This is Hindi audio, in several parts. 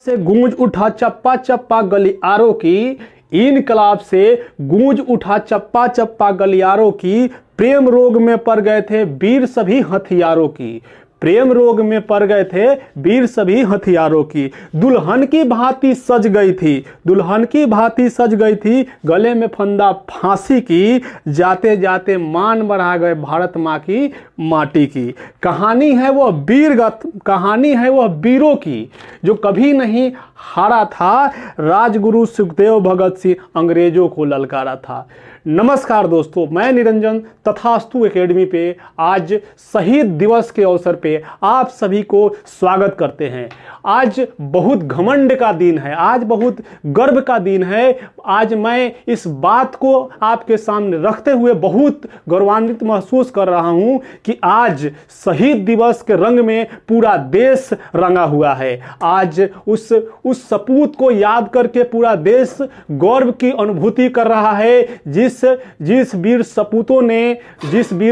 से गूंज उठा चप्पा चप्पा गलियारों की, इनकलाब से गूंज उठा चप्पा चप्पा गलियारों की। प्रेम रोग में पड़ गए थे वीर सभी हथियारों की, प्रेम रोग में पड़ गए थे वीर सभी हथियारों की। दुल्हन की भांति सज गई थी, दुल्हन की भांति सज गई थी, गले में फंदा फांसी की। जाते जाते मान बढ़ा गए भारत माँ की माटी की। कहानी है वह कहानी है वह वीरों की, जो कभी नहीं हारा था। राजगुरु सुखदेव भगत सिंह अंग्रेजों को ललकारा था। नमस्कार दोस्तों, मैं निरंजन तथास्तु एकेडमी पे आज शहीद दिवस के अवसर पे आप सभी को स्वागत करते हैं। आज बहुत घमंड का दिन है, आज बहुत गर्व का दिन है। आज मैं इस बात को आपके सामने रखते हुए बहुत गौरवान्वित महसूस कर रहा हूं कि आज शहीद दिवस के रंग में पूरा देश रंगा हुआ है। आज उस सपूत को याद करके पूरा देश गौरव की अनुभूति कर रहा है। जिस वीर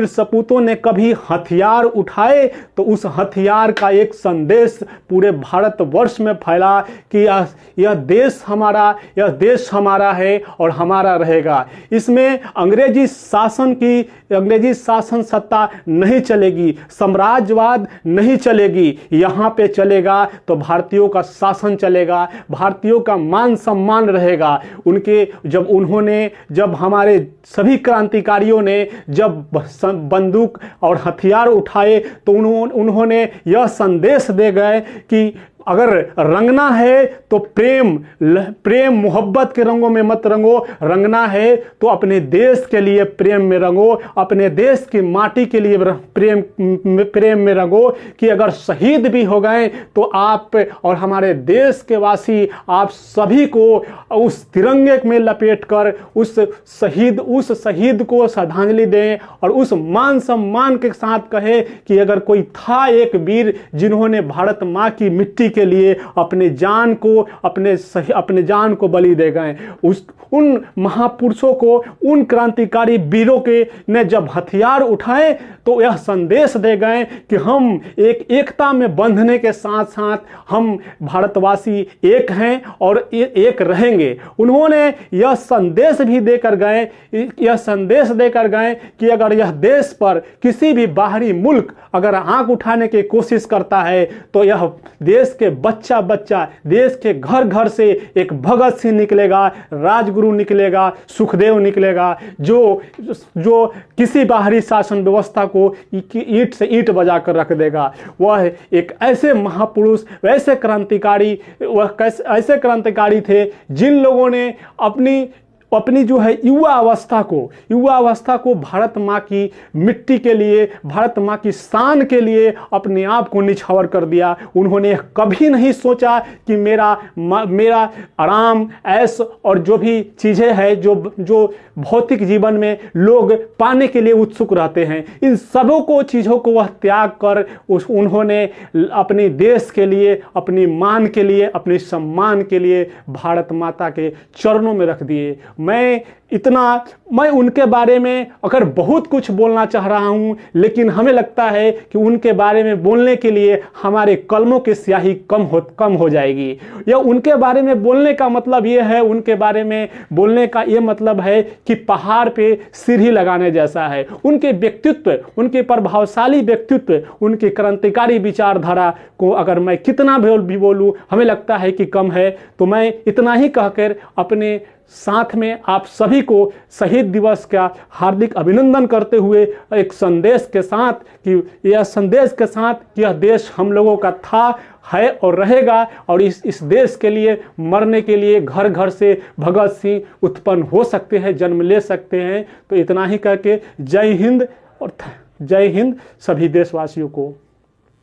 सपूतों ने कभी हथियार उठाए तो उस हथियार का एक संदेश पूरे भारतवर्ष में फैला कि यह देश हमारा है और हमारा रहेगा। इसमें अंग्रेजी शासन सत्ता नहीं चलेगी, साम्राज्यवाद नहीं चलेगी। यहाँ पे चलेगा तो भारतीयों का शासन चलेगा, भारतीयों का मान सम्मान रहेगा। जब हमारे सभी क्रांतिकारियों ने जब बंदूक और हथियार उठाए तो उन्होंने यह संदेश दे गए कि अगर रंगना है तो प्रेम मोहब्बत के रंगों में मत रंगो, रंगना है तो अपने देश के लिए प्रेम में रंगो, अपने देश की माटी के लिए प्रेम में रंगो। कि अगर शहीद भी हो गए तो आप और हमारे देश के वासी आप सभी को उस तिरंगे में लपेटकर उस शहीद को श्रद्धांजलि दें और उस मान सम्मान के साथ कहे कि अगर कोई था एक वीर जिन्होंने भारत माँ की मिट्टी के लिए अपने जान को बलि दे गए, उन महापुरुषों को, उन क्रांतिकारी वीरों के ने जब हथियार उठाए तो यह संदेश दे गए कि हम एकता में बंधने के साथ साथ हम भारतवासी एक हैं और एक रहेंगे। उन्होंने यह संदेश देकर गए कि अगर यह देश पर किसी भी बाहरी मुल्क अगर आंख उठाने की कोशिश करता है तो यह देश के बच्चा देश के घर घर से एक भगत सिंह निकलेगा, राजगुरु निकलेगा, सुखदेव निकलेगा, जो किसी बाहरी शासन व्यवस्था को ईंट से ईंट बजा कर रख देगा। वह एक ऐसे महापुरुष, ऐसे क्रांतिकारी थे जिन लोगों ने अपनी जो है युवा अवस्था को भारत माँ की मिट्टी के लिए, भारत माँ की शान के लिए अपने आप को निछावर कर दिया। उन्होंने कभी नहीं सोचा कि मेरा आराम, ऐश और जो भी चीज़ें हैं जो भौतिक जीवन में लोग पाने के लिए उत्सुक रहते हैं, इन सबों चीज़ों को वह त्याग कर उन्होंने अपने देश के लिए, अपनी मान के लिए, अपने सम्मान के लिए भारत माता के चरणों में रख दिए। मैं उनके बारे में अगर बहुत कुछ बोलना चाह रहा हूं, लेकिन हमें लगता है कि उनके बारे में बोलने के लिए हमारे कलमों की स्याही कम हो जाएगी। या उनके बारे में बोलने का मतलब ये है, उनके बारे में बोलने का ये मतलब है कि पहाड़ पे सीढ़ी लगाने जैसा है। उनके व्यक्तित्व, उनके प्रभावशाली व्यक्तित्व, उनकी क्रांतिकारी विचारधारा को अगर मैं कितना भी बोलूं हमें लगता है कि कम है। तो मैं इतना ही कहकर अपने साथ में आप सभी को शहीद दिवस का हार्दिक अभिनंदन करते हुए एक संदेश के साथ कि यह देश हम लोगों का था, है और रहेगा। और इस देश के लिए मरने के लिए घर घर से भगत सिंह उत्पन्न हो सकते हैं, जन्म ले सकते हैं। तो इतना ही करके जय हिंद सभी देशवासियों को।